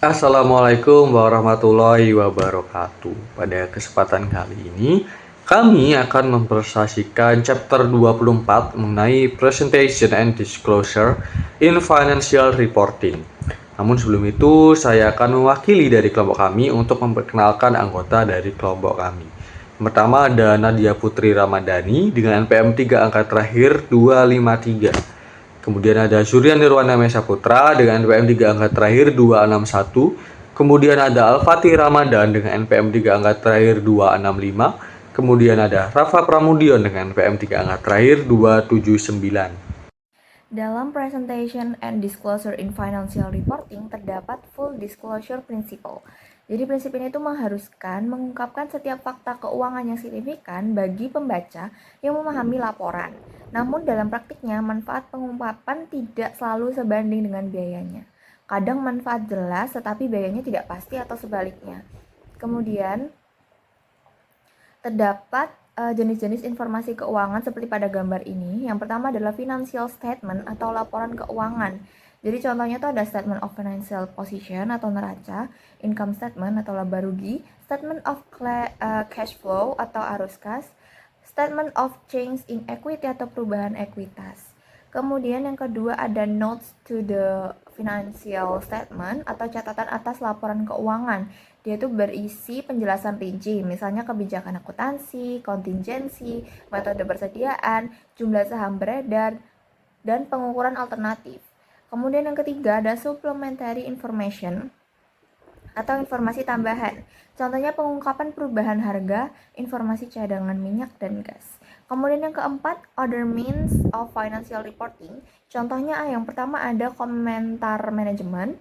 Assalamualaikum warahmatullahi wabarakatuh. Pada kesempatan kali ini, kami akan mempresentasikan chapter 24 mengenai Presentation and Disclosure in Financial Reporting. Namun sebelum itu, saya akan mewakili dari kelompok kami untuk memperkenalkan anggota dari kelompok kami. Yang pertama ada Nadia Putri Ramadhani dengan NPM 3 angka terakhir 253. Kemudian ada Surya Nirwana Mesa Putra dengan NPM 3 angka terakhir 261. Kemudian ada Al-Fatih Ramadan dengan NPM 3 angka terakhir 265. Kemudian ada Rafa Pramudion dengan NPM 3 angka terakhir 279. Dalam Presentation and Disclosure in Financial Reporting terdapat Full Disclosure Principle. Jadi prinsip ini itu mengharuskan mengungkapkan setiap fakta keuangan yang signifikan bagi pembaca yang memahami laporan. Namun dalam praktiknya manfaat pengungkapan tidak selalu sebanding dengan biayanya. Kadang manfaat jelas tetapi biayanya tidak pasti atau sebaliknya. Kemudian terdapat jenis-jenis informasi keuangan seperti pada gambar ini. Yang pertama adalah financial statement atau laporan keuangan. Jadi contohnya itu ada statement of financial position atau neraca, income statement atau laba rugi, statement of cash flow atau arus kas, statement of change in equity atau perubahan ekuitas. Kemudian yang kedua ada notes to the financial statement atau catatan atas laporan keuangan. Dia itu berisi penjelasan rinci, misalnya kebijakan akuntansi, kontingensi, metode persediaan, jumlah saham beredar, dan pengukuran alternatif. Kemudian yang ketiga ada supplementary information atau informasi tambahan. Contohnya pengungkapan perubahan harga, informasi cadangan minyak dan gas. Kemudian yang keempat, other means of financial reporting. Contohnya yang pertama ada komentar manajemen.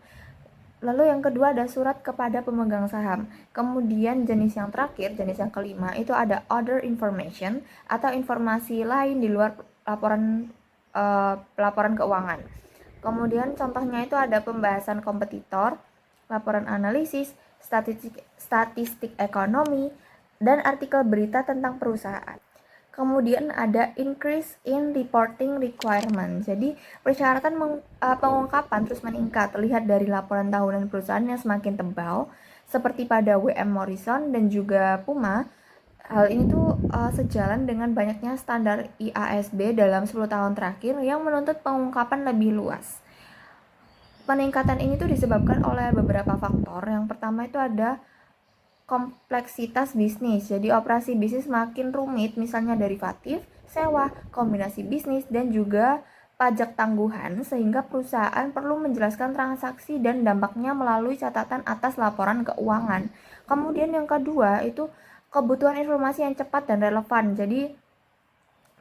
Lalu yang kedua ada surat kepada pemegang saham. Kemudian jenis yang terakhir, jenis yang kelima itu ada other information atau informasi lain di luar laporan keuangan. Kemudian contohnya itu ada pembahasan kompetitor, laporan analisis, statistik ekonomi, dan artikel berita tentang perusahaan. Kemudian ada increase in reporting requirement. Jadi persyaratan pengungkapan terus meningkat terlihat dari laporan tahunan perusahaan yang semakin tebal seperti pada WM Morrison dan juga Puma. Hal ini tuh sejalan dengan banyaknya standar IASB dalam 10 tahun terakhir yang menuntut pengungkapan lebih luas. Peningkatan ini tuh disebabkan oleh beberapa faktor. Yang pertama itu ada kompleksitas bisnis. Jadi operasi bisnis makin rumit, misalnya derivatif, sewa, kombinasi bisnis, dan juga pajak tangguhan, sehingga perusahaan perlu menjelaskan transaksi dan dampaknya melalui catatan atas laporan keuangan. Kemudian yang kedua itu kebutuhan informasi yang cepat dan relevan. Jadi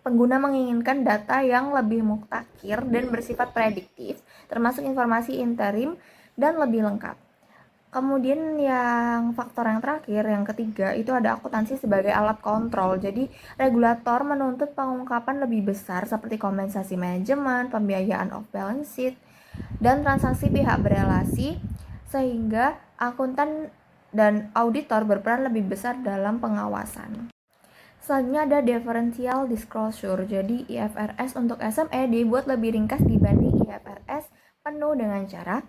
pengguna menginginkan data yang lebih mutakhir dan bersifat prediktif, termasuk informasi interim dan lebih lengkap. Kemudian yang faktor yang terakhir, yang ketiga, itu ada akuntansi sebagai alat kontrol. Jadi regulator menuntut pengungkapan lebih besar seperti kompensasi manajemen, pembiayaan off balance sheet, dan transaksi pihak berelasi, sehingga akuntan dan auditor berperan lebih besar dalam pengawasan. Selanjutnya ada differential disclosure. Jadi IFRS untuk SME dibuat lebih ringkas dibanding IFRS penuh dengan cara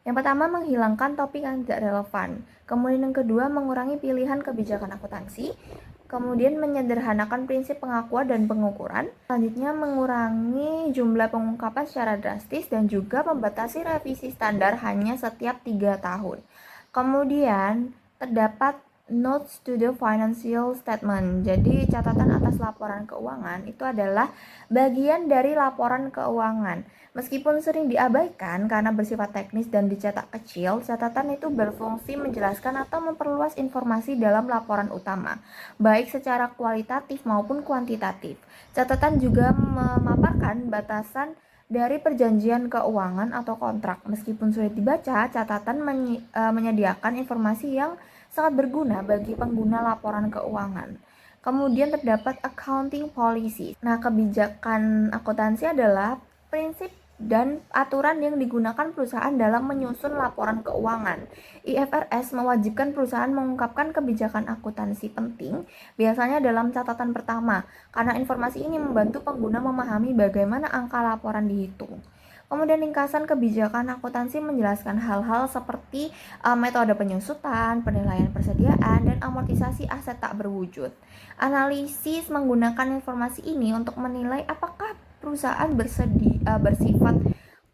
yang pertama menghilangkan topik yang tidak relevan. Kemudian yang kedua mengurangi pilihan kebijakan akuntansi. Kemudian menyederhanakan prinsip pengakuan dan pengukuran. Selanjutnya mengurangi jumlah pengungkapan secara drastis dan juga membatasi revisi standar hanya setiap 3 tahun. Kemudian terdapat notes to the financial statement. Jadi catatan atas laporan keuangan itu adalah bagian dari laporan keuangan. Meskipun sering diabaikan karena bersifat teknis dan dicetak kecil, catatan itu berfungsi menjelaskan atau memperluas informasi dalam laporan utama, baik secara kualitatif maupun kuantitatif. Catatan juga memaparkan batasan dari perjanjian keuangan atau kontrak. Meskipun sulit dibaca, catatan menyediakan informasi yang sangat berguna bagi pengguna laporan keuangan. Kemudian terdapat accounting policy. Nah, kebijakan akuntansi adalah prinsip dan aturan yang digunakan perusahaan dalam menyusun laporan keuangan. IFRS mewajibkan perusahaan mengungkapkan kebijakan akuntansi penting, biasanya dalam catatan pertama, karena informasi ini membantu pengguna memahami bagaimana angka laporan dihitung. Kemudian ringkasan kebijakan akuntansi menjelaskan hal-hal seperti metode penyusutan, penilaian persediaan, dan amortisasi aset tak berwujud. Analisis menggunakan informasi ini untuk menilai apakah perusahaan bersifat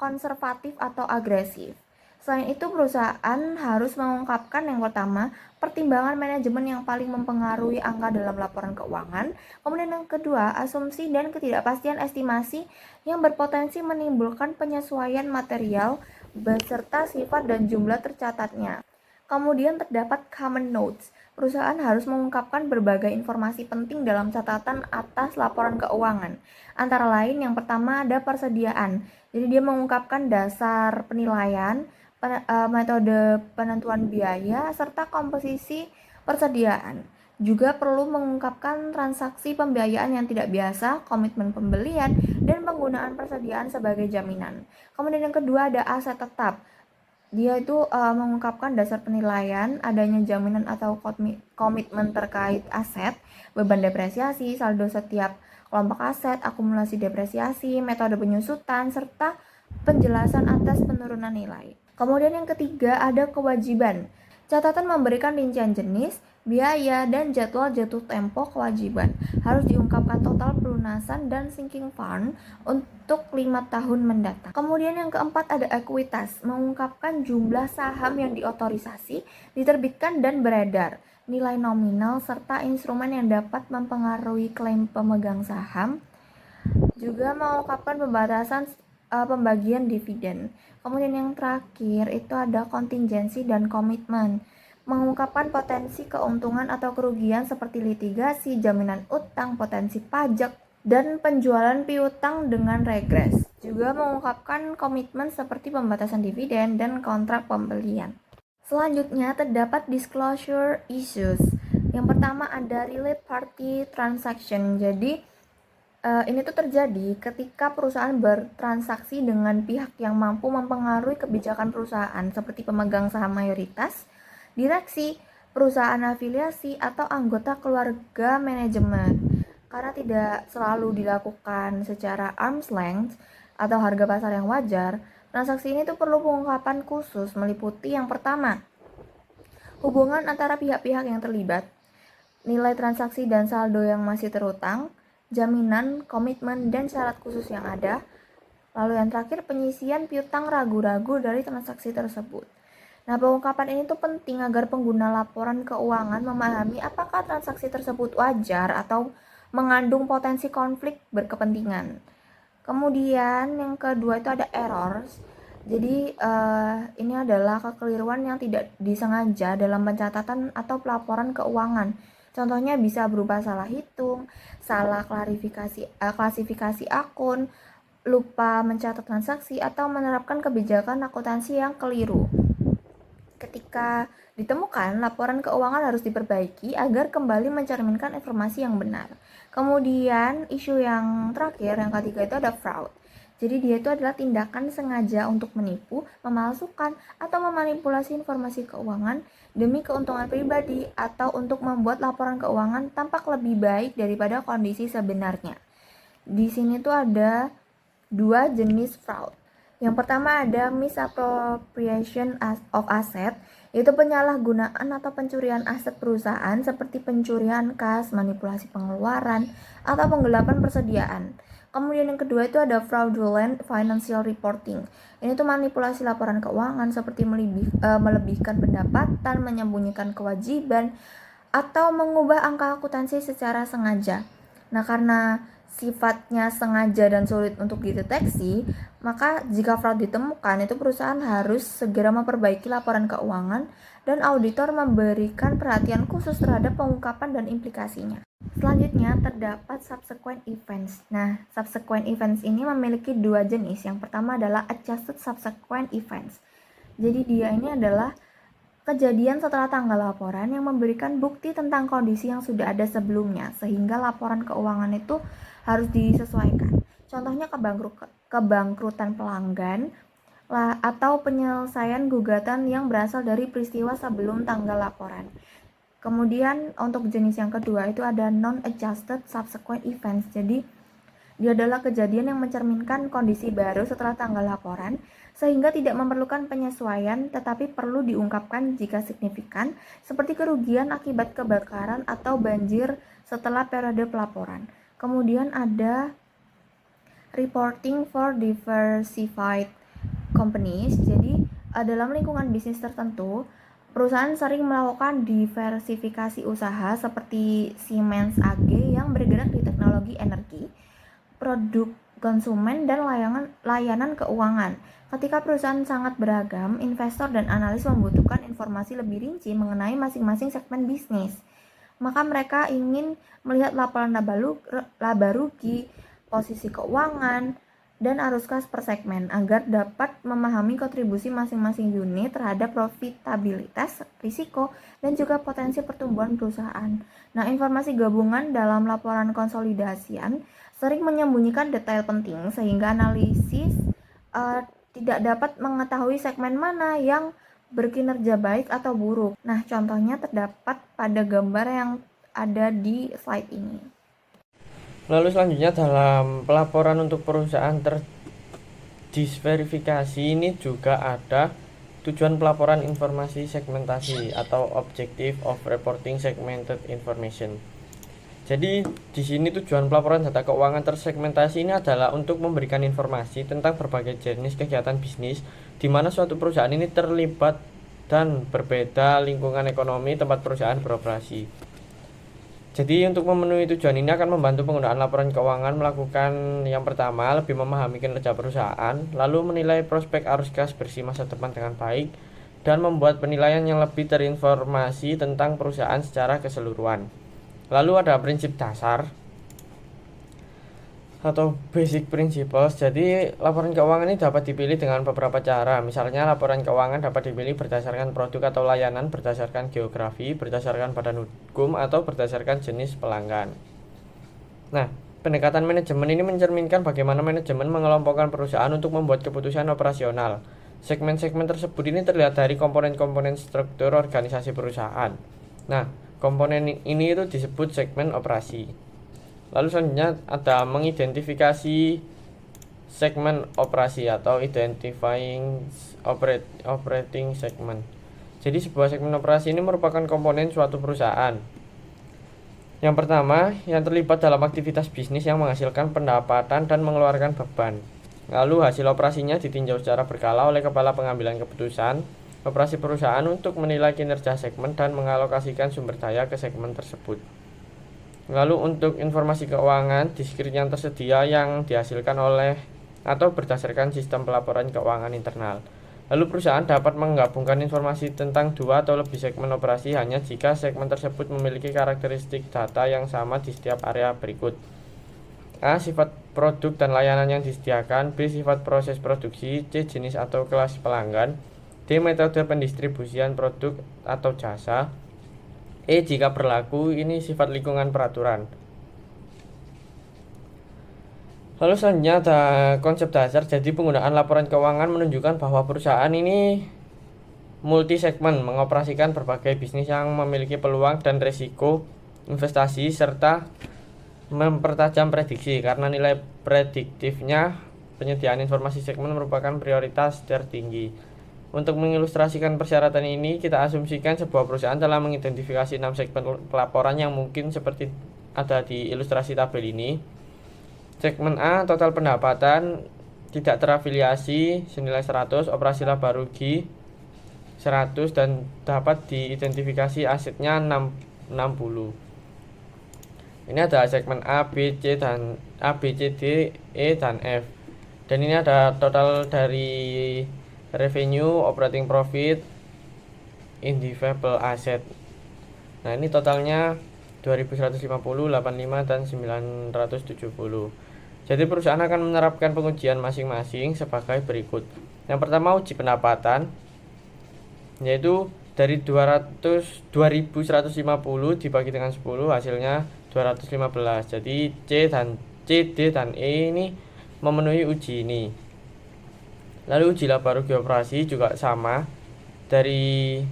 konservatif atau agresif. Selain itu, perusahaan harus mengungkapkan yang pertama, pertimbangan manajemen yang paling mempengaruhi angka dalam laporan keuangan. Kemudian yang kedua, asumsi dan ketidakpastian estimasi yang berpotensi menimbulkan penyesuaian material beserta sifat dan jumlah tercatatnya. Kemudian terdapat common notes. Perusahaan harus mengungkapkan berbagai informasi penting dalam catatan atas laporan keuangan. Antara lain yang pertama ada persediaan. Jadi dia mengungkapkan dasar penilaian, metode penentuan biaya, serta komposisi persediaan. Juga perlu mengungkapkan transaksi pembiayaan yang tidak biasa, komitmen pembelian, dan penggunaan persediaan sebagai jaminan. Kemudian yang kedua ada aset tetap. Dia itu mengungkapkan dasar penilaian, adanya jaminan atau komitmen terkait aset, beban depresiasi, saldo setiap kelompok aset, akumulasi depresiasi, metode penyusutan, serta penjelasan atas penurunan nilai. Kemudian yang ketiga ada kewajiban. Catatan memberikan rincian jenis, biaya, dan jadwal jatuh tempo kewajiban. Harus diungkapkan total pelunasan dan sinking fund untuk 5 tahun mendatang. Kemudian yang keempat ada ekuitas, mengungkapkan jumlah saham yang diotorisasi, diterbitkan, dan beredar, nilai nominal, serta instrumen yang dapat mempengaruhi klaim pemegang saham. Juga mengungkapkan pembatasan pembagian dividen. Kemudian yang terakhir itu ada kontingensi dan komitmen, mengungkapkan potensi keuntungan atau kerugian seperti litigasi, jaminan utang, potensi pajak, dan penjualan piutang dengan regres. Juga mengungkapkan komitmen seperti pembatasan dividen dan kontrak pembelian. Selanjutnya terdapat disclosure issues. Yang pertama ada related party transaction. Jadi ini tuh terjadi ketika perusahaan bertransaksi dengan pihak yang mampu mempengaruhi kebijakan perusahaan seperti pemegang saham mayoritas, direksi, perusahaan afiliasi, atau anggota keluarga manajemen. Karena tidak selalu dilakukan secara arm's length atau harga pasar yang wajar, transaksi ini tuh perlu pengungkapan khusus meliputi yang pertama, hubungan antara pihak-pihak yang terlibat, nilai transaksi dan saldo yang masih terutang, jaminan, komitmen, dan syarat khusus yang ada. Lalu yang terakhir penyisian piutang ragu-ragu dari transaksi tersebut. Nah, pengungkapan ini tuh penting agar pengguna laporan keuangan memahami apakah transaksi tersebut wajar atau mengandung potensi konflik berkepentingan. Kemudian yang kedua itu ada errors. Jadi ini adalah kekeliruan yang tidak disengaja dalam pencatatan atau pelaporan keuangan. Contohnya bisa berupa salah hitung, salah klasifikasi akun, lupa mencatat transaksi, atau menerapkan kebijakan akuntansi yang keliru. Ketika ditemukan, laporan keuangan harus diperbaiki agar kembali mencerminkan informasi yang benar. Kemudian isu yang terakhir, yang ketiga itu ada fraud. Jadi dia itu adalah tindakan sengaja untuk menipu, memalsukan, atau memanipulasi informasi keuangan demi keuntungan pribadi atau untuk membuat laporan keuangan tampak lebih baik daripada kondisi sebenarnya. Di sini tuh ada dua jenis fraud. Yang pertama ada misappropriation of asset, yaitu penyalahgunaan atau pencurian aset perusahaan seperti pencurian kas, manipulasi pengeluaran, atau penggelapan persediaan. Kemudian yang kedua itu ada fraudulent financial reporting. Ini tuh manipulasi laporan keuangan seperti melebihkan pendapatan, menyembunyikan kewajiban, atau mengubah angka akuntansi secara sengaja. Nah, karena sifatnya sengaja dan sulit untuk dideteksi, maka jika fraud ditemukan, itu perusahaan harus segera memperbaiki laporan keuangan dan auditor memberikan perhatian khusus terhadap pengungkapan dan implikasinya. Selanjutnya terdapat subsequent events. Nah, subsequent events ini memiliki dua jenis. Yang pertama adalah adjusted subsequent events. Jadi dia ini adalah kejadian setelah tanggal laporan yang memberikan bukti tentang kondisi yang sudah ada sebelumnya, sehingga laporan keuangan itu harus disesuaikan. Contohnya kebangkrutan pelanggan atau penyelesaian gugatan yang berasal dari peristiwa sebelum tanggal laporan. Kemudian untuk jenis yang kedua itu ada non-adjusted subsequent events. Jadi Dia adalah kejadian yang mencerminkan kondisi baru setelah tanggal laporan, sehingga tidak memerlukan penyesuaian tetapi perlu diungkapkan jika signifikan, seperti kerugian akibat kebakaran atau banjir setelah periode pelaporan. Kemudian ada reporting for diversified companies. Jadi dalam lingkungan bisnis tertentu, perusahaan sering melakukan diversifikasi usaha seperti Siemens AG yang bergerak di teknologi energi, produk konsumen, dan layanan keuangan. Ketika perusahaan sangat beragam, investor dan analis membutuhkan informasi lebih rinci mengenai masing-masing segmen bisnis. Maka mereka ingin melihat laporan laba rugi, posisi keuangan, dan arus kas per segmen agar dapat memahami kontribusi masing-masing unit terhadap profitabilitas, risiko, dan juga potensi pertumbuhan perusahaan. Nah, informasi gabungan dalam laporan konsolidasian sering menyembunyikan detail penting sehingga analisis tidak dapat mengetahui segmen mana yang berkinerja baik atau buruk. Nah, contohnya terdapat pada gambar yang ada di slide ini. Lalu selanjutnya dalam pelaporan untuk perusahaan terdisverifikasi ini juga ada tujuan pelaporan informasi segmentasi atau objective of reporting segmented information. Jadi di sini tujuan pelaporan data keuangan tersegmentasi ini adalah untuk memberikan informasi tentang berbagai jenis kegiatan bisnis di mana suatu perusahaan ini terlibat dan berbeda lingkungan ekonomi tempat perusahaan beroperasi. Jadi untuk memenuhi tujuan ini akan membantu penggunaan laporan keuangan melakukan yang pertama lebih memahami kinerja perusahaan, lalu menilai prospek arus kas bersih masa depan dengan baik, dan membuat penilaian yang lebih terinformasi tentang perusahaan secara keseluruhan. Lalu ada prinsip dasar atau basic principles. Jadi laporan keuangan ini dapat dipilih dengan beberapa cara. Misalnya laporan keuangan dapat dipilih berdasarkan produk atau layanan, berdasarkan geografi, berdasarkan badan hukum, atau berdasarkan jenis pelanggan. Nah, pendekatan manajemen ini mencerminkan bagaimana manajemen mengelompokkan perusahaan untuk membuat keputusan operasional. Segmen-segmen tersebut ini terlihat dari komponen-komponen struktur organisasi perusahaan. Nah, komponen ini itu disebut segmen operasi. Lalu selanjutnya ada mengidentifikasi segmen operasi atau identifying operating segment. Jadi sebuah segmen operasi ini merupakan komponen suatu perusahaan. Yang pertama, yang terlibat dalam aktivitas bisnis yang menghasilkan pendapatan dan mengeluarkan beban. Lalu hasil operasinya ditinjau secara berkala oleh kepala pengambilan keputusan operasi perusahaan untuk menilai kinerja segmen dan mengalokasikan sumber daya ke segmen tersebut. Lalu untuk informasi keuangan, diskrit yang tersedia yang dihasilkan oleh atau berdasarkan sistem pelaporan keuangan internal. Lalu perusahaan dapat menggabungkan informasi tentang dua atau lebih segmen operasi hanya jika segmen tersebut memiliki karakteristik data yang sama di setiap area berikut. A. Sifat produk dan layanan yang disediakan. B. Sifat proses produksi. C. Jenis atau kelas pelanggan. D. Metode pendistribusian produk atau jasa. E. Jika berlaku, ini sifat lingkungan peraturan. Lalu selanjutnya ada konsep dasar. Jadi penggunaan laporan keuangan menunjukkan bahwa perusahaan ini multi segmen, mengoperasikan berbagai bisnis yang memiliki peluang dan risiko investasi serta mempertajam prediksi. Karena nilai prediktifnya, penyediaan informasi segmen merupakan prioritas tertinggi. Untuk mengilustrasikan persyaratan ini, kita asumsikan sebuah perusahaan telah mengidentifikasi 6 segmen pelaporan yang mungkin seperti ada di ilustrasi tabel ini. Segmen A, total pendapatan tidak terafiliasi senilai 100, operasi laba rugi 100, dan dapat diidentifikasi asetnya 60. Ini ada segmen A, B, C, D, E, dan F. Dan ini ada total dari revenue, operating profit, indivisible asset. Nah, ini totalnya 2150, 85, dan 970. Jadi perusahaan akan menerapkan pengujian masing-masing sebagai berikut. Yang pertama, uji pendapatan, yaitu dari 2150 dibagi dengan 10 hasilnya 215. Jadi C, D, dan E ini memenuhi uji ini. Lalu uji laba rugi operasi juga sama, dari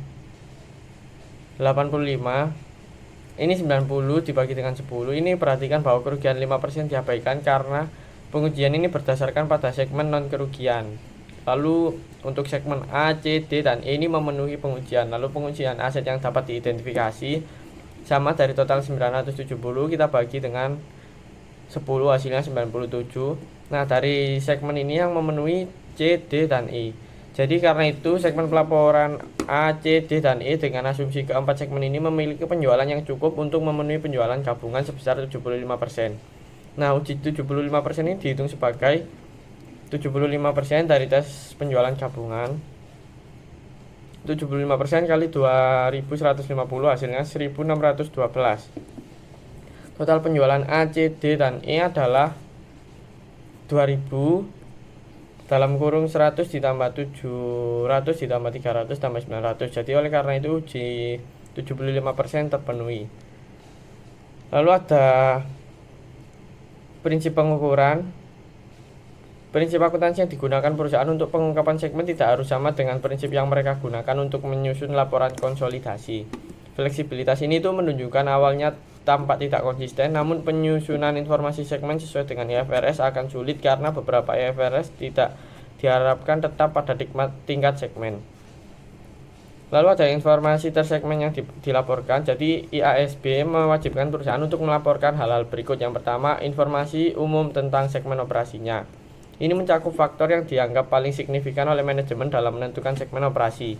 85 ini 90 dibagi dengan 10. Ini perhatikan bahwa kerugian 5% diabaikan karena Pengujian ini berdasarkan pada segmen non-kerugian. Lalu untuk segmen A, C, D, dan E ini memenuhi pengujian. Lalu pengujian aset yang dapat diidentifikasi sama dari total 970 kita bagi dengan 10 hasilnya 97. Nah, dari segmen ini yang memenuhi C, D, dan E. Jadi karena itu segmen pelaporan A, C, D, dan E dengan asumsi keempat segmen ini memiliki penjualan yang cukup untuk memenuhi penjualan gabungan sebesar 75%. Nah, uji 75% ini dihitung sebagai 75% dari tes penjualan gabungan. 75% kali 2150 hasilnya 1612. Total penjualan A, C, D, dan E adalah 2000 dalam kurung 100 ditambah 700 ditambah 300 tambah 900. Jadi oleh karena itu uji 75% terpenuhi. Lalu ada prinsip pengukuran. Prinsip akuntansi yang digunakan perusahaan untuk pengungkapan segmen tidak harus sama dengan prinsip yang mereka gunakan untuk menyusun laporan konsolidasi. Fleksibilitas ini tuh menunjukkan awalnya tampak tidak konsisten, namun penyusunan informasi segmen sesuai dengan IFRS akan sulit karena beberapa IFRS tidak diharapkan tetap pada tingkat segmen. Lalu ada informasi tersegmen yang dilaporkan. Jadi IASB mewajibkan perusahaan untuk melaporkan hal-hal berikut. Yang pertama, informasi umum tentang segmen operasinya. Ini mencakup faktor yang dianggap paling signifikan oleh manajemen dalam menentukan segmen operasi,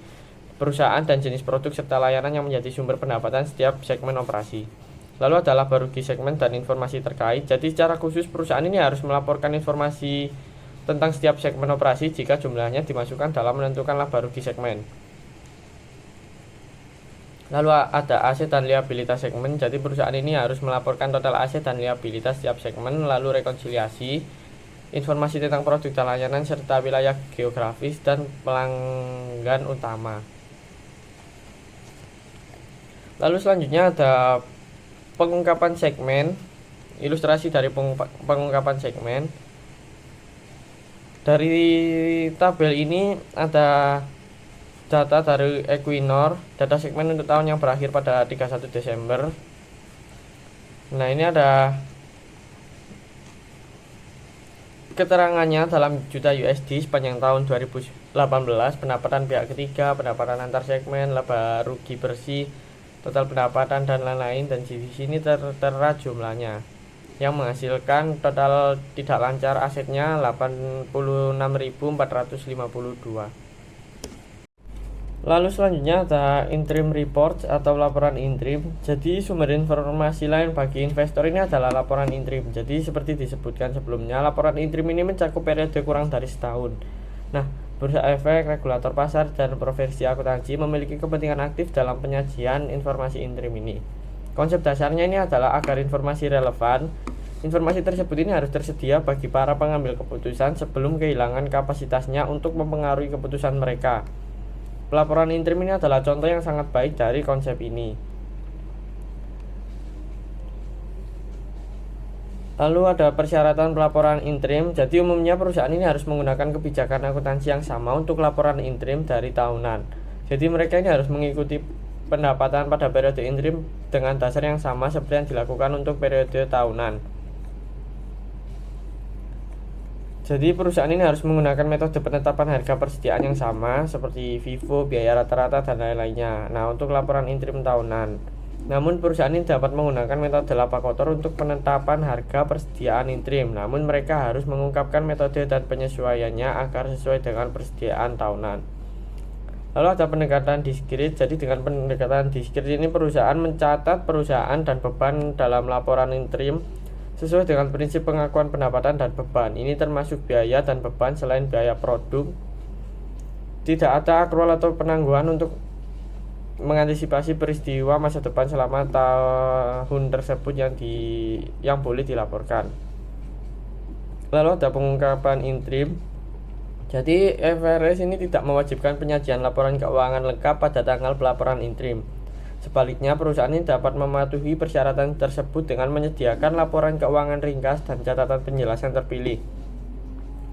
perusahaan dan jenis produk serta layanan yang menjadi sumber pendapatan setiap segmen operasi. Lalu ada laba rugi segmen dan informasi terkait. Jadi secara khusus perusahaan ini harus melaporkan informasi tentang setiap segmen operasi jika jumlahnya dimasukkan dalam menentukan laba rugi segmen. Lalu ada aset dan liabilitas segmen. Jadi perusahaan ini harus melaporkan total aset dan liabilitas setiap segmen, lalu rekonsiliasi, informasi tentang produk dan layanan serta wilayah geografis dan pelanggan utama. Lalu selanjutnya ada pengungkapan segmen. Ilustrasi dari pengungkapan segmen. Dari tabel ini ada data dari Equinor, data segmen untuk tahun yang berakhir pada 31 Desember. Nah, ini ada keterangannya dalam juta USD sepanjang tahun 2018, pendapatan pihak ketiga, pendapatan antar segmen, laba rugi bersih, total pendapatan dan lain-lain, dan di sini tertera jumlahnya yang menghasilkan total tidak lancar asetnya 86.452. Lalu selanjutnya ada interim report atau laporan interim. Jadi sumber informasi lain bagi investor ini adalah laporan interim. Jadi seperti disebutkan sebelumnya, laporan interim ini mencakup periode kurang dari setahun. Nah, Bursa Efek, regulator pasar, dan profesi akuntansi memiliki kepentingan aktif dalam penyajian informasi interim ini. Konsep dasarnya ini adalah agar informasi relevan. Informasi tersebut ini harus tersedia bagi para pengambil keputusan sebelum kehilangan kapasitasnya untuk mempengaruhi keputusan mereka. Pelaporan interim ini adalah contoh yang sangat baik dari konsep ini. Lalu ada persyaratan pelaporan interim. Jadi umumnya perusahaan ini harus menggunakan kebijakan akuntansi yang sama untuk laporan interim dari tahunan. Jadi mereka ini harus mengikuti pendapatan pada periode interim dengan dasar yang sama seperti yang dilakukan untuk periode tahunan. Jadi perusahaan ini harus menggunakan metode penetapan harga persediaan yang sama seperti FIFO, biaya rata-rata, dan lain-lainnya. Nah, untuk laporan interim tahunan. Namun perusahaan ini dapat menggunakan metode laba kotor untuk penetapan harga persediaan interim. Namun mereka harus mengungkapkan metode dan penyesuaiannya agar sesuai dengan persediaan tahunan. Lalu ada pendekatan discrete. Jadi dengan pendekatan discrete ini perusahaan mencatat perusahaan dan beban dalam laporan interim sesuai dengan prinsip pengakuan pendapatan dan beban. Ini termasuk biaya dan beban selain biaya produk. Tidak ada akrual atau penangguhan untuk mengantisipasi peristiwa masa depan selama tahun tersebut yang boleh dilaporkan. Lalu ada pengungkapan interim. Jadi IFRS ini tidak mewajibkan penyajian laporan keuangan lengkap pada tanggal pelaporan interim. Sebaliknya, perusahaan ini dapat mematuhi persyaratan tersebut dengan menyediakan laporan keuangan ringkas dan catatan penjelasan terpilih.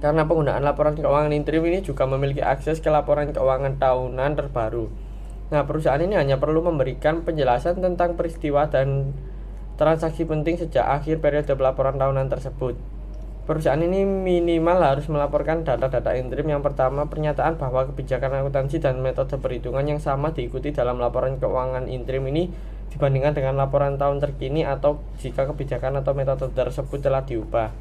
Karena penggunaan laporan keuangan interim ini juga memiliki akses ke laporan keuangan tahunan terbaru. Nah, perusahaan ini hanya perlu memberikan penjelasan tentang peristiwa dan transaksi penting sejak akhir periode pelaporan tahunan tersebut. Perusahaan ini minimal harus melaporkan data-data interim. Yang pertama, pernyataan bahwa kebijakan akuntansi dan metode perhitungan yang sama diikuti dalam laporan keuangan interim ini dibandingkan dengan laporan tahun terkini atau jika kebijakan atau metode tersebut telah diubah.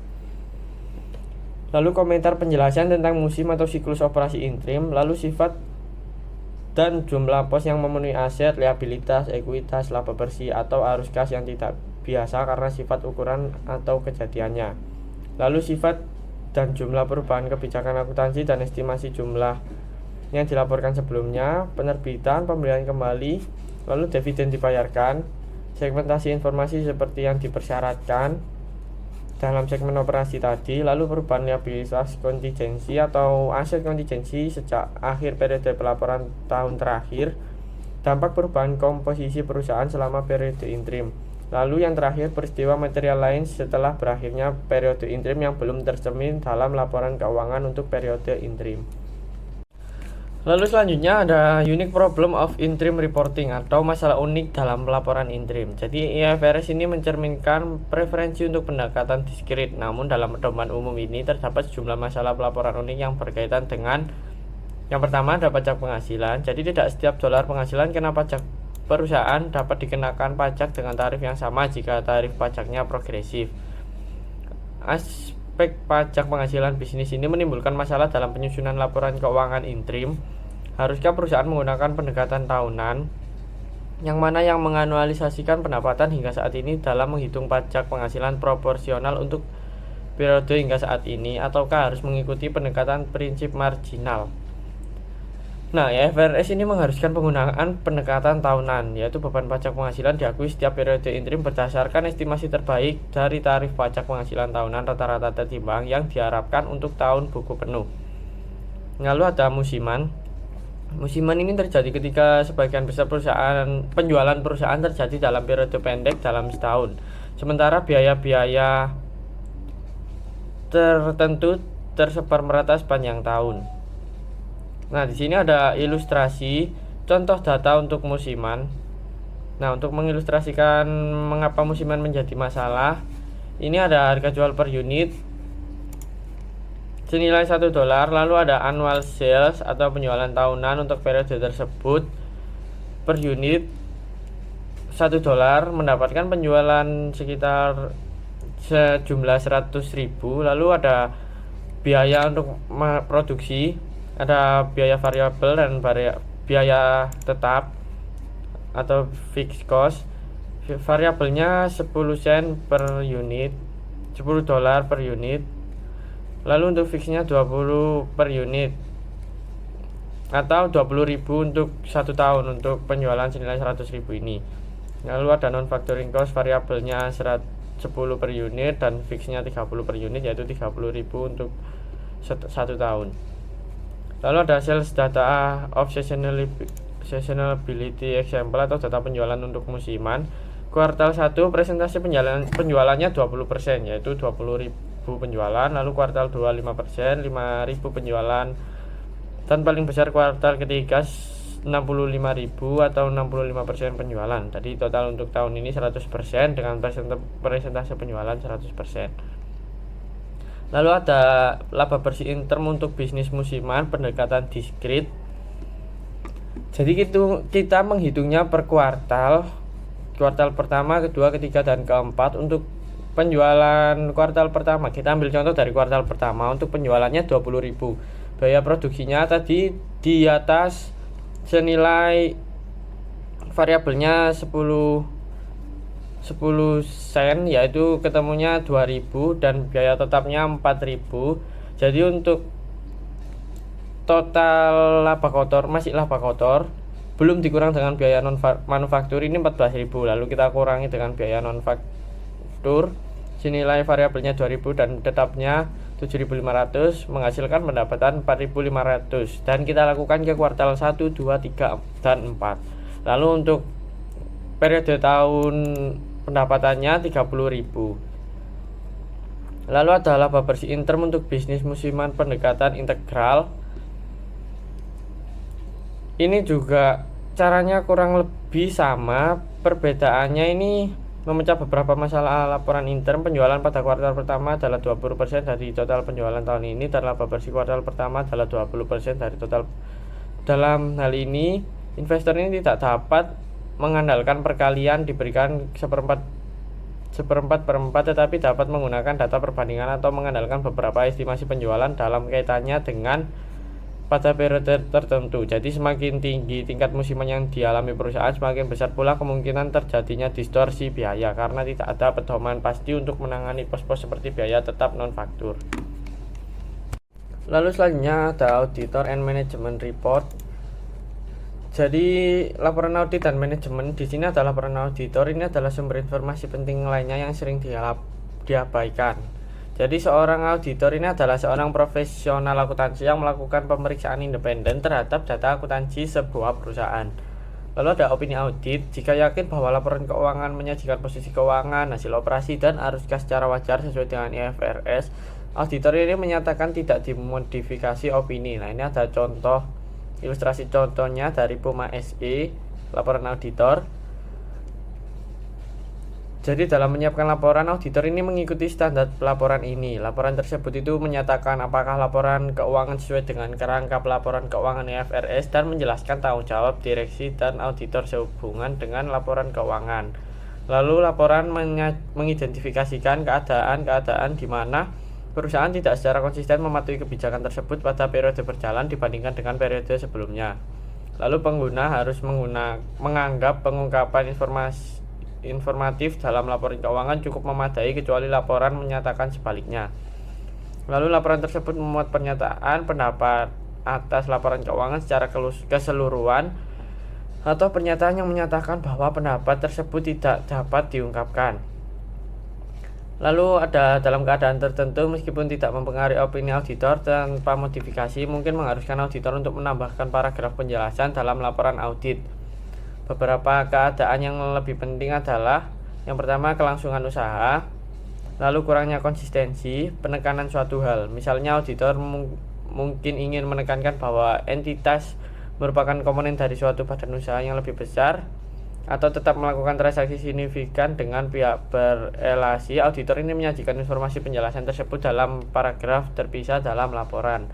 Lalu komentar penjelasan tentang musim atau siklus operasi interim, lalu sifat dan jumlah pos yang memenuhi aset, liabilitas, ekuitas, laba bersih atau arus kas yang tidak biasa karena sifat ukuran atau kejadiannya. Lalu sifat dan jumlah perubahan kebijakan akuntansi dan estimasi jumlah yang dilaporkan sebelumnya, penerbitan, pembelian kembali, lalu dividen dibayarkan, segmentasi informasi seperti yang dipersyaratkan dalam segmen operasi tadi, lalu perubahan liabilitas kontingensi atau aset kontingensi sejak akhir periode pelaporan tahun terakhir, dampak perubahan komposisi perusahaan selama periode interim. Lalu yang terakhir, peristiwa material lain setelah berakhirnya periode interim yang belum tercermin dalam laporan keuangan untuk periode interim. Lalu selanjutnya ada unique problem of interim reporting atau masalah unik dalam laporan interim. Jadi IFRS ini mencerminkan preferensi untuk pendekatan diskrit. Namun dalam pedoman umum ini terdapat sejumlah masalah pelaporan unik yang berkaitan dengan yang pertama ada pajak penghasilan. Jadi tidak setiap dolar penghasilan kena pajak perusahaan dapat dikenakan pajak dengan tarif yang sama jika tarif pajaknya progresif. Aspek pajak penghasilan bisnis ini menimbulkan masalah dalam penyusunan laporan keuangan interim. Haruskah perusahaan menggunakan pendekatan tahunan, yang mana yang menganualisasikan pendapatan hingga saat ini dalam menghitung pajak penghasilan proporsional untuk periode hingga saat ini, ataukah harus mengikuti pendekatan prinsip marginal? Nah, IFRS ini mengharuskan penggunaan pendekatan tahunan, yaitu beban pajak penghasilan diakui setiap periode interim berdasarkan estimasi terbaik dari tarif pajak penghasilan tahunan rata-rata tertimbang yang diharapkan untuk tahun buku penuh. Lalu ada musiman. Musiman ini terjadi ketika sebagian besar penjualan perusahaan terjadi dalam periode pendek dalam setahun, sementara biaya-biaya tertentu tersebar merata sepanjang tahun. Nah, di sini ada ilustrasi contoh data untuk musiman. Nah, untuk mengilustrasikan mengapa musiman menjadi masalah, ini ada harga jual per unit senilai $1, lalu ada annual sales atau penjualan tahunan untuk periode tersebut per unit $1, mendapatkan penjualan sekitar sejumlah 100.000. Lalu ada biaya untuk produksi, ada biaya variabel dan biaya tetap atau fixed cost. Variabelnya 10 sen per unit, $10 per unit. Lalu untuk fixnya 20 per unit atau 20.000 untuk 1 tahun untuk penjualan senilai 100.000 ini. Lalu ada non factoring cost, variabelnya 10 per unit dan fixnya 30 per unit, yaitu 30.000 untuk 1 tahun. Lalu ada sales data of seasonality example atau data penjualan untuk musiman. Kuartal 1 presentasi penjualannya 20%, yaitu 20.000 penjualan. Lalu kuartal 2 5%, 5.000 penjualan. Dan paling besar kuartal ketiga 65.000 atau 65% penjualan. Jadi total untuk tahun ini 100% dengan presentase penjualan 100%. Lalu ada laba bersih interim untuk bisnis musiman, pendekatan diskrit. Jadi kita menghitungnya per kuartal pertama, kedua, ketiga, dan keempat. Untuk penjualan kuartal pertama, kita ambil contoh dari kuartal pertama. Untuk penjualannya 20.000, biaya produksinya tadi di atas senilai variabelnya 10 sen, yaitu ketemunya 2.000 dan biaya tetapnya 4.000. Jadi untuk total laba kotor, masih laba kotor belum dikurang dengan biaya non manufaktur ini 14.000. Lalu kita kurangi dengan biaya non faktur senilai variabelnya 2.000 dan tetapnya 7.500, menghasilkan pendapatan 4.500. Dan kita lakukan ke kuartal 1, 2, 3, dan 4. Lalu untuk periode tahun pendapatannya 30.000. Lalu ada laba bersih interim untuk bisnis musiman, pendekatan integral. Ini juga caranya kurang lebih sama, perbedaannya ini memecah beberapa masalah laporan intern. Penjualan pada kuartal pertama adalah 20% dari total penjualan tahun ini, dan laba bersih kuartal pertama adalah 20% dari total. Dalam hal ini, investor ini tidak dapat mengandalkan perkalian diberikan seperempat per empat, tetapi dapat menggunakan data perbandingan atau mengandalkan beberapa estimasi penjualan dalam kaitannya dengan pada periode tertentu. Jadi semakin tinggi tingkat musiman yang dialami perusahaan, semakin besar pula kemungkinan terjadinya distorsi biaya karena tidak ada pedoman pasti untuk menangani pos-pos seperti biaya tetap non-faktur. Lalu selanjutnya ada Auditor and Management Report. Jadi laporan audit dan manajemen di sini adalah laporan auditor. Ini adalah sumber informasi penting lainnya yang sering diabaikan. Jadi seorang auditor ini adalah seorang profesional akuntansi yang melakukan pemeriksaan independen terhadap data akuntansi sebuah perusahaan. Lalu ada opini audit. Jika yakin bahwa laporan keuangan menyajikan posisi keuangan, hasil operasi, dan arus kas secara wajar sesuai dengan IFRS, auditor ini menyatakan tidak dimodifikasi opini. Nah, ini ada contoh, ilustrasi contohnya dari Puma SE, laporan auditor. Jadi dalam menyiapkan laporan, auditor ini mengikuti standar pelaporan ini. Laporan tersebut itu menyatakan apakah laporan keuangan sesuai dengan kerangka pelaporan keuangan IFRS dan menjelaskan tanggung jawab direksi dan auditor sehubungan dengan laporan keuangan. Lalu laporan mengidentifikasikan keadaan-keadaan di mana perusahaan tidak secara konsisten mematuhi kebijakan tersebut pada periode berjalan dibandingkan dengan periode sebelumnya. Lalu pengguna harus menganggap pengungkapan informatif dalam laporan keuangan cukup memadai kecuali laporan menyatakan sebaliknya. Lalu laporan tersebut memuat pernyataan pendapat atas laporan keuangan secara keseluruhan atau pernyataan yang menyatakan bahwa pendapat tersebut tidak dapat diungkapkan. Lalu ada dalam keadaan tertentu meskipun tidak mempengaruhi opini auditor tanpa modifikasi, mungkin mengharuskan auditor untuk menambahkan paragraf penjelasan dalam laporan audit. Beberapa keadaan yang lebih penting adalah yang pertama, kelangsungan usaha, lalu kurangnya konsistensi, penekanan suatu hal. Misalnya auditor mungkin ingin menekankan bahwa entitas merupakan komponen dari suatu badan usaha yang lebih besar, atau tetap melakukan transaksi signifikan dengan pihak berelasi. Auditor ini menyajikan informasi penjelasan tersebut dalam paragraf terpisah dalam laporan.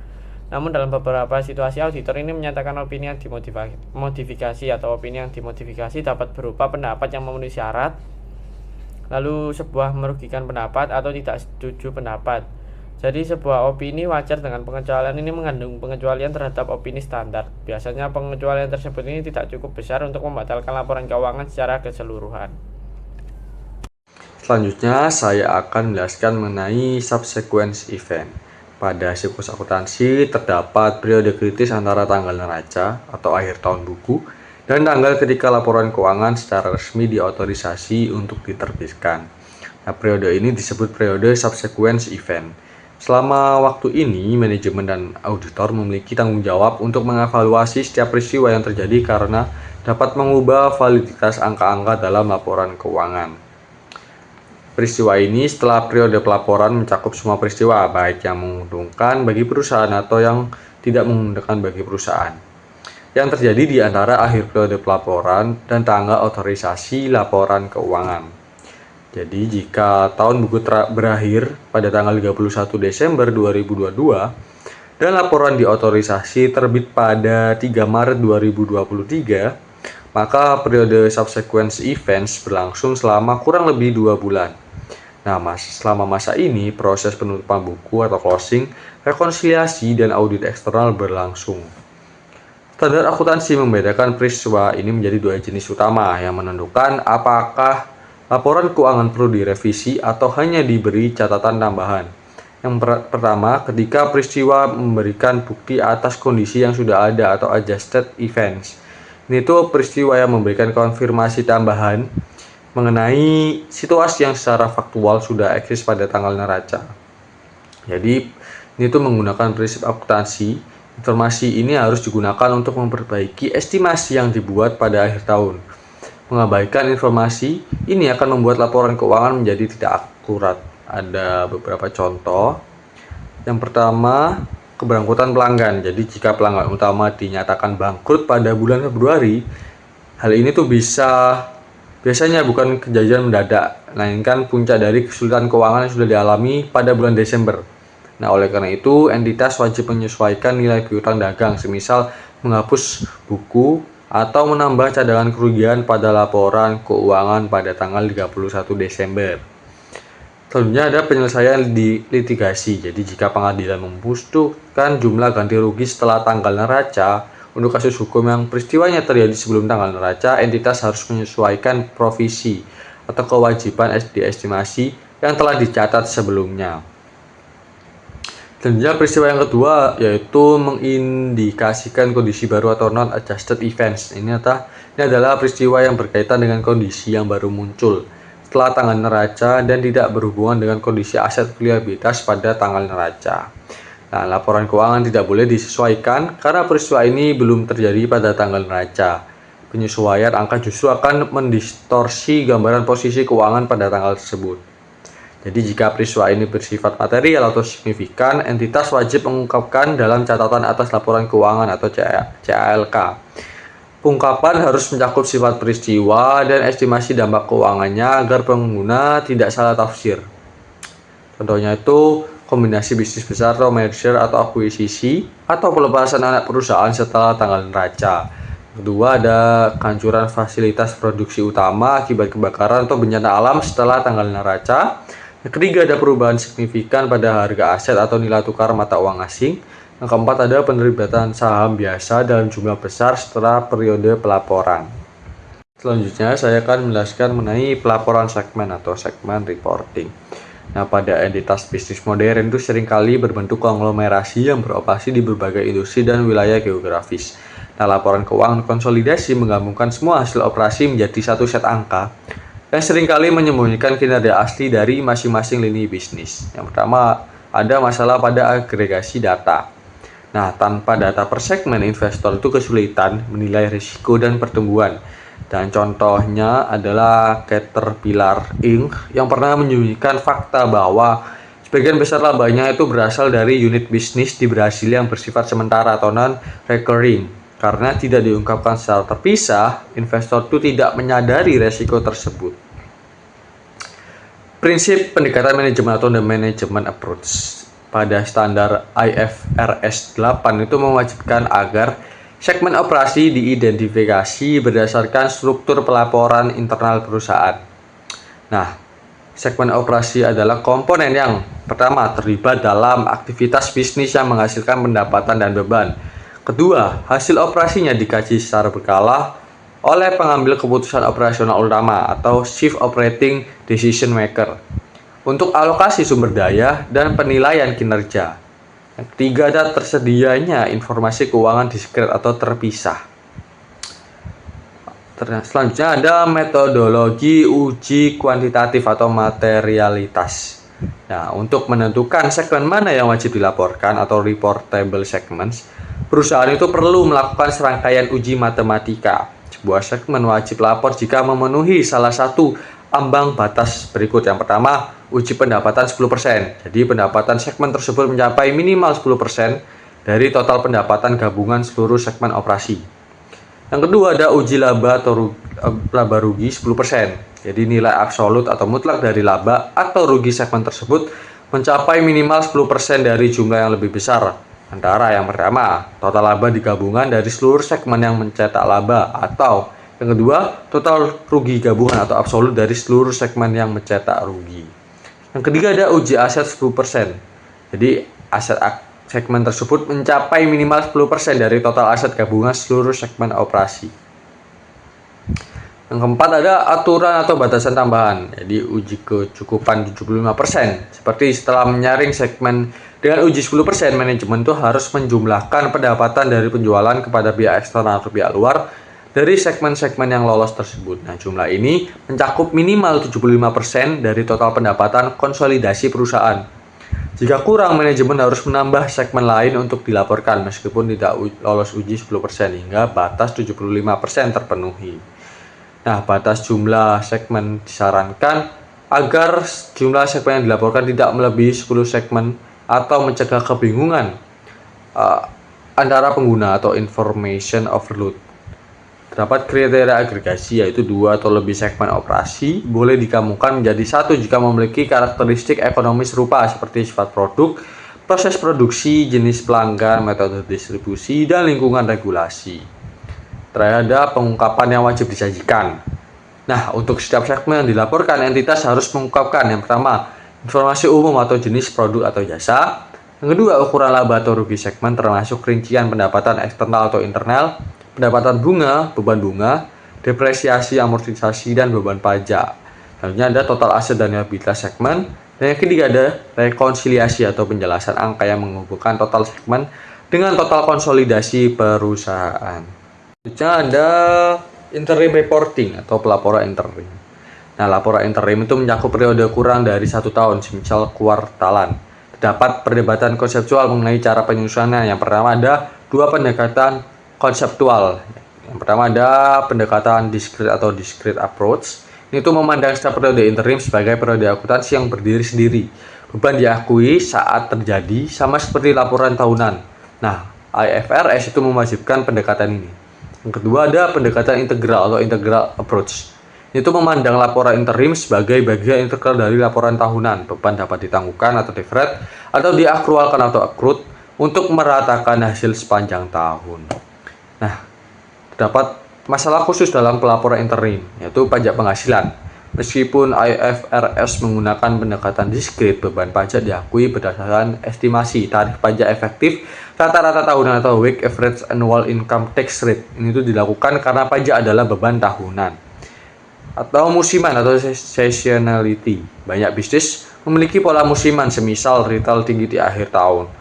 Namun dalam beberapa situasi, auditor ini menyatakan opini yang dimodifikasi atau opini yang dimodifikasi dapat berupa pendapat yang memenuhi syarat, lalu sebuah merugikan pendapat, atau tidak setuju pendapat. Jadi sebuah opini wajar dengan pengecualian ini mengandung pengecualian terhadap opini standar. Biasanya pengecualian tersebut ini tidak cukup besar untuk membatalkan laporan keuangan secara keseluruhan. Selanjutnya saya akan menjelaskan mengenai subsequent event. Pada siklus akuntansi terdapat periode kritis antara tanggal neraca atau akhir tahun buku dan tanggal ketika laporan keuangan secara resmi diotorisasi untuk diterbitkan. Nah, periode ini disebut periode subsequent event. Selama waktu ini, manajemen dan auditor memiliki tanggung jawab untuk mengevaluasi setiap peristiwa yang terjadi karena dapat mengubah validitas angka-angka dalam laporan keuangan. Peristiwa ini setelah periode pelaporan mencakup semua peristiwa, baik yang menguntungkan bagi perusahaan atau yang tidak menguntungkan bagi perusahaan, yang terjadi di antara akhir periode pelaporan dan tanggal otorisasi laporan keuangan. Jadi jika tahun buku berakhir pada tanggal 31 Desember 2022 dan laporan diotorisasi terbit pada 3 Maret 2023, maka periode subsequent events berlangsung selama kurang lebih 2 bulan. Nah, selama masa ini, proses penutupan buku atau closing, rekonsiliasi, dan audit eksternal berlangsung. Standar akuntansi membedakan peristiwa ini menjadi dua jenis utama yang menentukan apakah laporan keuangan perlu direvisi atau hanya diberi catatan tambahan. Yang pertama, ketika peristiwa memberikan bukti atas kondisi yang sudah ada atau adjusted events. Ini tuh peristiwa yang memberikan konfirmasi tambahan mengenai situasi yang secara faktual sudah eksis pada tanggal neraca. Jadi ini tuh menggunakan prinsip akuntansi. Informasi ini harus digunakan untuk memperbaiki estimasi yang dibuat pada akhir tahun. Mengabaikan informasi ini akan membuat laporan keuangan menjadi tidak akurat. Ada beberapa contoh. Yang pertama, keberangkutan pelanggan. Jadi jika pelanggan utama dinyatakan bangkrut pada bulan Februari, hal ini tuh bisa Biasanya bukan kejadian mendadak, melainkan puncak dari kesulitan keuangan yang sudah dialami pada bulan Desember. Nah, oleh karena itu, entitas wajib menyesuaikan nilai piutang dagang, semisal menghapus buku atau menambah cadangan kerugian pada laporan keuangan pada tanggal 31 Desember. Selanjutnya ada penyelesaian di litigasi. Jadi jika pengadilan membutuhkan jumlah ganti rugi setelah tanggal neraca, untuk kasus hukum yang peristiwanya terjadi sebelum tanggal neraca, entitas harus menyesuaikan provisi atau kewajiban diestimasi yang telah dicatat sebelumnya. Selanjutnya peristiwa yang kedua yaitu mengindikasikan kondisi baru atau non-adjusted events. Ini adalah peristiwa yang berkaitan dengan kondisi yang baru muncul setelah tanggal neraca dan tidak berhubungan dengan kondisi aset liabilitas pada tanggal neraca. Nah, laporan keuangan tidak boleh disesuaikan karena peristiwa ini belum terjadi pada tanggal neraca. Penyesuaian angka justru akan mendistorsi gambaran posisi keuangan pada tanggal tersebut. Jadi jika peristiwa ini bersifat material atau signifikan, entitas wajib mengungkapkan dalam catatan atas laporan keuangan atau CALK. Pengungkapan harus mencakup sifat peristiwa dan estimasi dampak keuangannya agar pengguna tidak salah tafsir. Contohnya itu kombinasi bisnis besar atau merger atau akuisisi atau pelepasan anak perusahaan setelah tanggal neraca. Kedua, ada kehancuran fasilitas produksi utama akibat kebakaran atau bencana alam setelah tanggal neraca. Yang ketiga, ada perubahan signifikan pada harga aset atau nilai tukar mata uang asing. Yang keempat, ada penerbitan saham biasa dalam jumlah besar setelah periode pelaporan. Selanjutnya, saya akan menjelaskan mengenai pelaporan segmen atau segmen reporting. Nah, pada entitas bisnis modern itu seringkali berbentuk konglomerasi yang beroperasi di berbagai industri dan wilayah geografis. Nah, laporan keuangan konsolidasi menggabungkan semua hasil operasi menjadi satu set angka yang seringkali menyembunyikan kinerja asli dari masing-masing lini bisnis. Yang pertama, ada masalah pada agregasi data. Nah, tanpa data per segmen, investor itu kesulitan menilai risiko dan pertumbuhan. Dan contohnya adalah Caterpillar Inc. yang pernah menyembunyikan fakta bahwa sebagian besar labanya itu berasal dari unit bisnis di Brasil yang bersifat sementara atau non-recurring. Karena tidak diungkapkan secara terpisah, investor itu tidak menyadari resiko tersebut. Prinsip pendekatan manajemen atau the management approach pada standar IFRS 8 itu mewajibkan agar segmen operasi diidentifikasi berdasarkan struktur pelaporan internal perusahaan. Nah, segmen operasi adalah komponen yang pertama terlibat dalam aktivitas bisnis yang menghasilkan pendapatan dan beban. Kedua, hasil operasinya dikaji secara berkala oleh pengambil keputusan operasional utama atau Chief Operating Decision Maker untuk alokasi sumber daya dan penilaian kinerja. Yang ketiga, ada tersedianya informasi keuangan diskret atau terpisah. Selanjutnya ada metodologi uji kuantitatif atau materialitas. Nah, untuk menentukan segmen mana yang wajib dilaporkan atau reportable segments, perusahaan itu perlu melakukan serangkaian uji matematika. Sebuah segmen wajib lapor jika memenuhi salah satu ambang batas berikut. Yang pertama, uji pendapatan 10%. Jadi pendapatan segmen tersebut mencapai minimal 10% dari total pendapatan gabungan seluruh segmen operasi. Yang kedua, ada uji laba atau laba rugi 10%. Jadi nilai absolut atau mutlak dari laba atau rugi segmen tersebut mencapai minimal 10% dari jumlah yang lebih besar. Antara yang pertama, total laba digabungan dari seluruh segmen yang mencetak laba, atau yang kedua, total rugi gabungan atau absolut dari seluruh segmen yang mencetak rugi. Yang ketiga, ada uji aset 10%. Jadi aset segmen tersebut mencapai minimal 10% dari total aset gabungan seluruh segmen operasi. Yang keempat, ada aturan atau batasan tambahan. Jadi uji kecukupan 75%. Seperti setelah menyaring segmen dengan uji 10%, manajemen itu harus menjumlahkan pendapatan dari penjualan kepada pihak eksternal atau pihak luar dari segmen-segmen yang lolos tersebut. Nah, jumlah ini mencakup minimal 75% dari total pendapatan konsolidasi perusahaan. Jika kurang, manajemen harus menambah segmen lain untuk dilaporkan meskipun tidak lolos uji 10% hingga batas 75% terpenuhi. Nah, batas jumlah segmen disarankan agar jumlah segmen yang dilaporkan tidak melebihi 10 segmen atau mencegah kebingungan antara pengguna atau information overload. Terdapat kriteria agregasi, yaitu 2 atau lebih segmen operasi boleh digabungkan menjadi satu jika memiliki karakteristik ekonomi serupa seperti sifat produk, proses produksi, jenis pelanggan, metode distribusi, dan lingkungan regulasi. Terakhir ada pengungkapan yang wajib disajikan. Nah, untuk setiap segmen yang dilaporkan, entitas harus mengungkapkan yang pertama, informasi umum atau jenis produk atau jasa. Yang kedua, ukuran laba atau rugi segmen termasuk rincian pendapatan eksternal atau internal, pendapatan bunga, beban bunga, depresiasi, amortisasi, dan beban pajak. Selanjutnya ada total aset dan liabilitas segmen. Dan yang ketiga ada rekonsiliasi atau penjelasan angka yang menghubungkan total segmen dengan total konsolidasi perusahaan. Selanjutnya ada interim reporting atau pelaporan interim. Nah, laporan interim itu mencakup periode kurang dari 1 tahun, semisal kuartalan. Terdapat perdebatan konseptual mengenai cara penyusunannya. Yang pertama ada 2 pendekatan konseptual. Yang pertama ada pendekatan discrete atau discrete approach. Ini tuh memandang setiap periode interim sebagai periode akuntansi yang berdiri sendiri. Beban diakui saat terjadi, sama seperti laporan tahunan. Nah, IFRS itu mewajibkan pendekatan ini. Yang kedua ada pendekatan integral atau integral approach. Itu memandang laporan interim sebagai bagian integral dari laporan tahunan. Beban dapat ditangguhkan atau defrate atau diakrualkan atau accrued untuk meratakan hasil sepanjang tahun. Nah, terdapat masalah khusus dalam pelaporan interim, yaitu pajak penghasilan. Meskipun IFRS menggunakan pendekatan diskrit, beban pajak diakui berdasarkan estimasi tarif pajak efektif rata-rata tahunan atau weighted average annual income tax rate. Ini tuh dilakukan karena pajak adalah beban tahunan. Atau musiman atau seasonality. Banyak bisnis memiliki pola musiman, semisal retail tinggi di akhir tahun.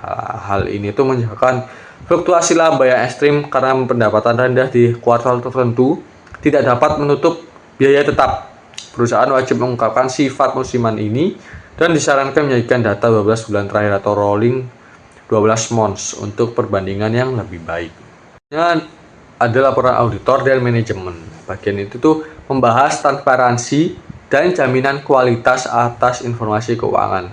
Hal ini tuh menyebabkan fluktuasi laba yang ekstrim karena pendapatan rendah di kuartal tertentu tidak dapat menutup biaya tetap. Perusahaan wajib mengungkapkan sifat musiman ini dan disarankan menyajikan data 12 bulan terakhir atau rolling 12 months untuk perbandingan yang lebih baik. Dan ada laporan auditor dan manajemen. Bagian itu tuh membahas transparansi dan jaminan kualitas atas informasi keuangan.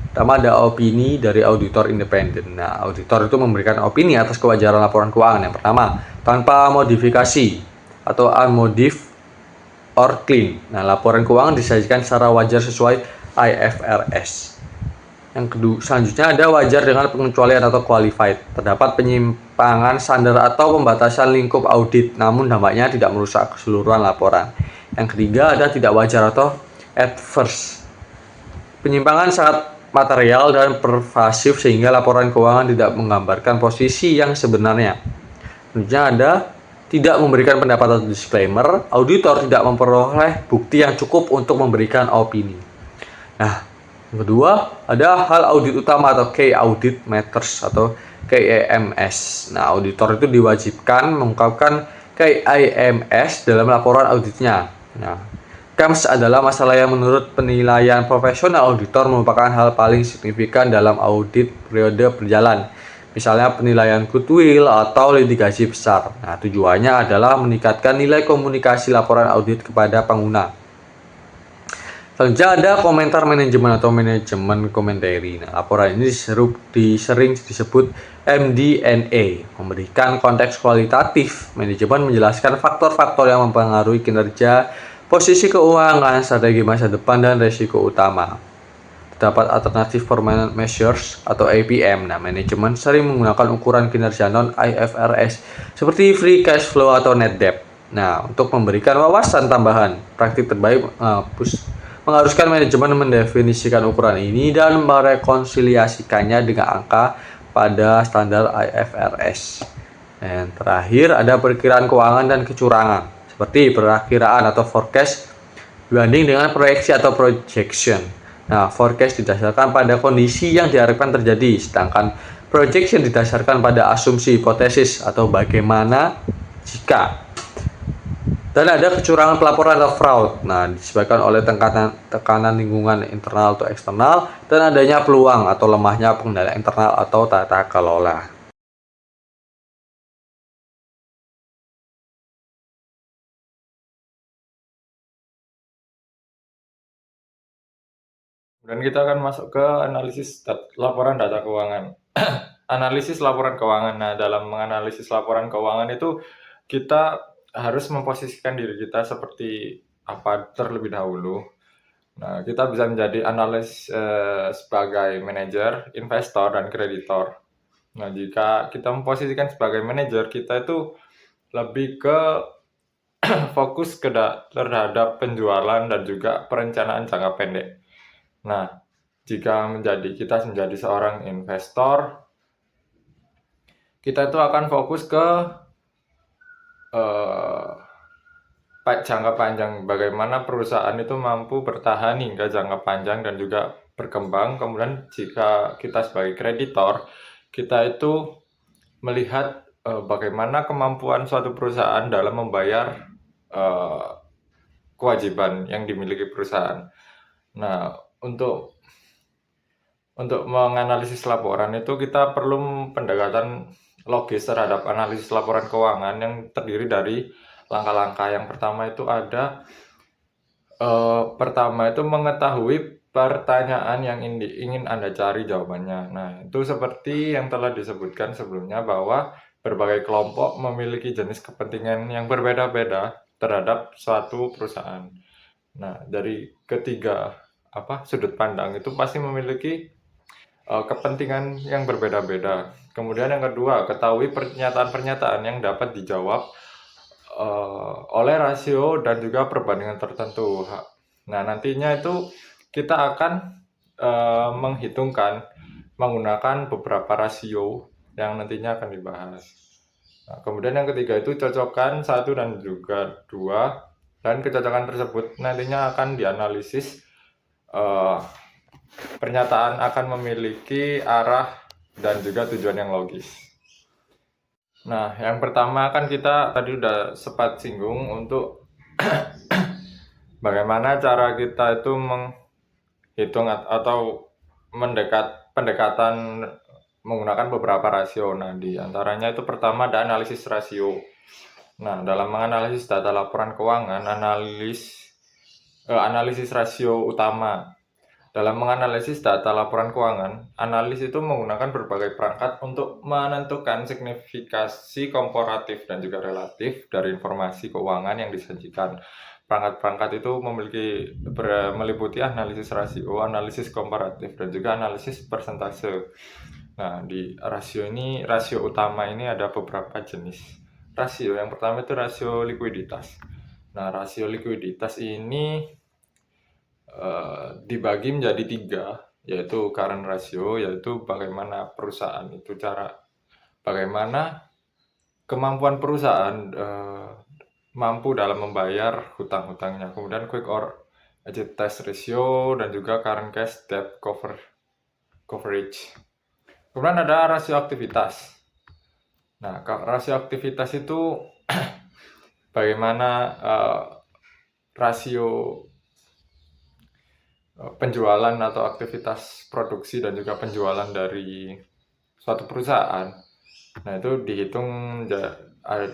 Pertama ada opini dari auditor independen. Nah, auditor itu memberikan opini atas kewajaran laporan keuangan. Yang pertama, tanpa modifikasi atau unmodified or clean. Nah, laporan keuangan disajikan secara wajar sesuai IFRS. Yang kedua, selanjutnya ada wajar dengan pengecualian atau qualified. Terdapat penyimpangan standar atau pembatasan lingkup audit, namun dampaknya tidak merusak keseluruhan laporan. Yang ketiga ada tidak wajar atau adverse. Penyimpangan sangat material dan pervasif sehingga laporan keuangan tidak menggambarkan posisi yang sebenarnya. Selanjutnya ada tidak memberikan pendapat atau disclaimer. Auditor tidak memperoleh bukti yang cukup untuk memberikan opini. Nah, yang kedua ada hal audit utama atau key audit matters atau KAMS. Nah, auditor itu diwajibkan mengungkapkan KAMS dalam laporan auditnya. Nah, KAMS adalah masalah yang menurut penilaian profesional auditor merupakan hal paling signifikan dalam audit periode berjalan. Misalnya penilaian goodwill atau litigasi besar. Nah, tujuannya adalah meningkatkan nilai komunikasi laporan audit kepada pengguna. Selanjutnya ada komentar manajemen atau manajemen commentary. Nah, laporan ini sering disebut MD&A, memberikan konteks kualitatif. Manajemen menjelaskan faktor-faktor yang mempengaruhi kinerja, posisi keuangan, strategi masa depan, dan risiko utama. Terdapat alternatif permanent measures atau APM. Nah, manajemen sering menggunakan ukuran kinerja non-IFRS seperti free cash flow atau net debt. Nah, untuk memberikan wawasan tambahan, praktik terbaik mengharuskan manajemen mendefinisikan ukuran ini dan merekonsiliasikannya dengan angka pada standar IFRS. Dan terakhir ada perkiraan keuangan dan kecurangan, seperti perakiraan atau forecast dibanding dengan proyeksi atau projection. Nah, forecast didasarkan pada kondisi yang diharapkan terjadi, sedangkan projection didasarkan pada asumsi hipotesis atau bagaimana jika. Dan ada kecurangan pelaporan atau fraud. Nah, disebabkan oleh tekanan lingkungan internal atau eksternal dan adanya peluang atau lemahnya pengendalian internal atau tata kelola. Dan kita akan masuk ke analisis laporan data keuangan. Analisis laporan keuangan. Nah, dalam menganalisis laporan keuangan itu kita harus memposisikan diri kita seperti apa terlebih dahulu. Nah, kita bisa menjadi analis sebagai manajer, investor, dan kreditor. Nah, jika kita memposisikan sebagai manajer, kita itu lebih ke fokus terhadap penjualan dan juga perencanaan jangka pendek. Nah, jika kita menjadi seorang investor, kita itu akan fokus ke jangka panjang, bagaimana perusahaan itu mampu bertahan hingga jangka panjang dan juga berkembang. Kemudian jika kita sebagai kreditor, kita itu melihat bagaimana kemampuan suatu perusahaan dalam membayar kewajiban yang dimiliki perusahaan. Nah, untuk menganalisis laporan itu kita perlu pendekatan logis terhadap analisis laporan keuangan yang terdiri dari langkah-langkah. Yang pertama itu pertama itu mengetahui pertanyaan yang ingin Anda cari jawabannya. Nah, itu seperti yang telah disebutkan sebelumnya bahwa berbagai kelompok memiliki jenis kepentingan yang berbeda-beda terhadap suatu perusahaan. Nah, dari ketiga sudut pandang itu pasti memiliki kepentingan yang berbeda-beda. Kemudian yang kedua, ketahui pernyataan-pernyataan yang dapat dijawab oleh rasio dan juga perbandingan tertentu. Nah, nantinya itu kita akan menghitungkan menggunakan beberapa rasio yang nantinya akan dibahas. Nah, kemudian yang ketiga itu cocokkan 1 dan juga 2, dan kecocokan tersebut nantinya akan dianalisis. Pernyataan akan memiliki arah dan juga tujuan yang logis. Nah, yang pertama kan kita tadi udah sempat singgung untuk bagaimana cara kita itu menghitung atau pendekatan menggunakan beberapa rasio. Nah, di antaranya itu pertama ada analisis rasio. Nah, dalam menganalisis data laporan keuangan, analisis rasio utama. Dalam menganalisis data laporan keuangan, analis itu menggunakan berbagai perangkat untuk menentukan signifikasi komparatif dan juga relatif dari informasi keuangan yang disajikan. Perangkat-perangkat itu meliputi analisis rasio, analisis komparatif, dan juga analisis persentase. Nah, di rasio utama ini ada beberapa jenis rasio. Yang pertama itu rasio likuiditas. Nah, rasio likuiditas ini dibagi menjadi 3, yaitu current ratio, yaitu bagaimana perusahaan itu bagaimana kemampuan perusahaan mampu dalam membayar hutang-hutangnya. Kemudian quick or exit test ratio dan juga current cash debt coverage. Kemudian ada rasio aktivitas. Nah, rasio aktivitas itu bagaimana rasio penjualan atau aktivitas produksi dan juga penjualan dari suatu perusahaan. Nah, itu dihitung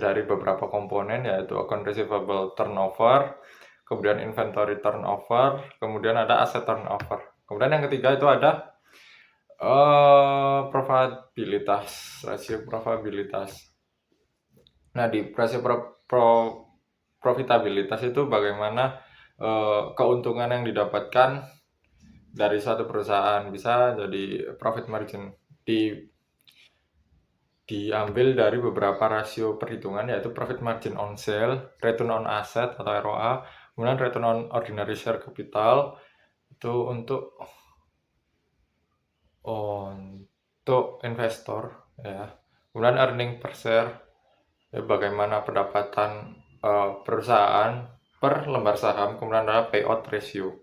dari beberapa komponen, yaitu account receivable turnover, kemudian inventory turnover, kemudian ada asset turnover. Kemudian yang ketiga itu ada profitabilitas, rasio profitabilitas. Nah, di rasio profitabilitas itu bagaimana keuntungan yang didapatkan dari suatu perusahaan, bisa jadi profit margin, diambil dari beberapa rasio perhitungan, yaitu profit margin on sale, return on asset atau ROA, kemudian return on ordinary share capital itu untuk investor, ya. Kemudian earning per share, ya, bagaimana pendapatan perusahaan per lembar saham. Kemudian ada payout ratio.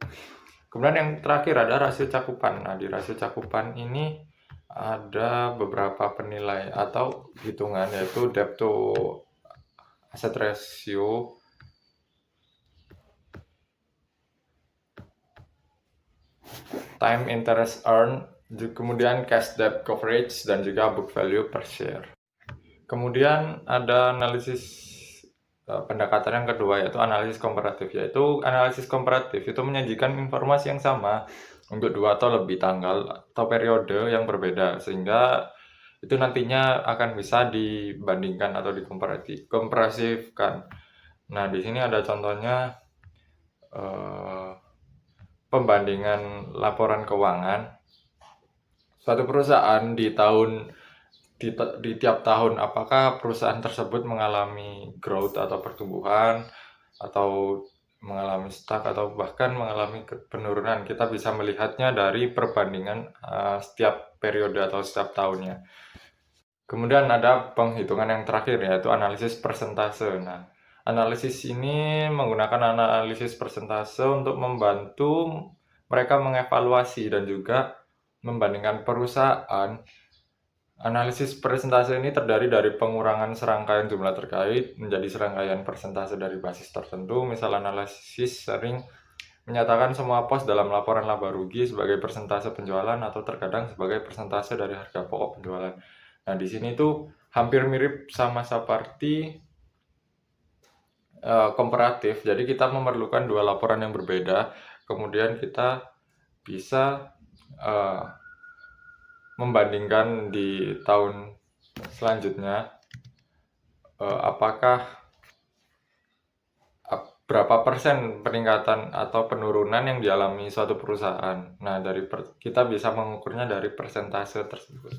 Kemudian yang terakhir ada rasio cakupan. Nah, di rasio cakupan ini ada beberapa penilai atau hitungan, yaitu debt to asset ratio, time interest earned, kemudian cash debt coverage, dan juga book value per share. Kemudian ada analisis pendekatan yang kedua, yaitu analisis komparatif. Yaitu analisis komparatif itu menyajikan informasi yang sama untuk 2 atau lebih tanggal atau periode yang berbeda, sehingga itu nantinya akan bisa dibandingkan atau dikomparasifkan. Nah, di sini ada contohnya eh, pembandingan laporan keuangan suatu perusahaan di tiap tahun, apakah perusahaan tersebut mengalami growth atau pertumbuhan, atau mengalami stuck, atau bahkan mengalami penurunan. Kita bisa melihatnya dari perbandingan setiap periode atau setiap tahunnya. Kemudian ada penghitungan yang terakhir, yaitu analisis persentase. Nah, analisis ini menggunakan analisis persentase untuk membantu mereka mengevaluasi dan juga membandingkan perusahaan. Analisis persentase ini terdiri dari pengurangan serangkaian jumlah terkait menjadi serangkaian persentase dari basis tertentu. Misal analisis sering menyatakan semua pos dalam laporan laba rugi sebagai persentase penjualan atau terkadang sebagai persentase dari harga pokok penjualan. Nah, di sini tuh hampir mirip sama seperti komparatif. Jadi kita memerlukan dua laporan yang berbeda, kemudian kita bisa membandingkan di tahun selanjutnya apakah berapa persen peningkatan atau penurunan yang dialami suatu perusahaan. Nah, kita bisa mengukurnya dari persentase tersebut.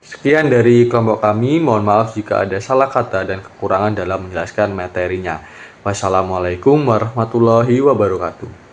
Sekian dari kelompok kami, mohon maaf jika ada salah kata dan kekurangan dalam menjelaskan materinya. Wassalamualaikum warahmatullahi wabarakatuh.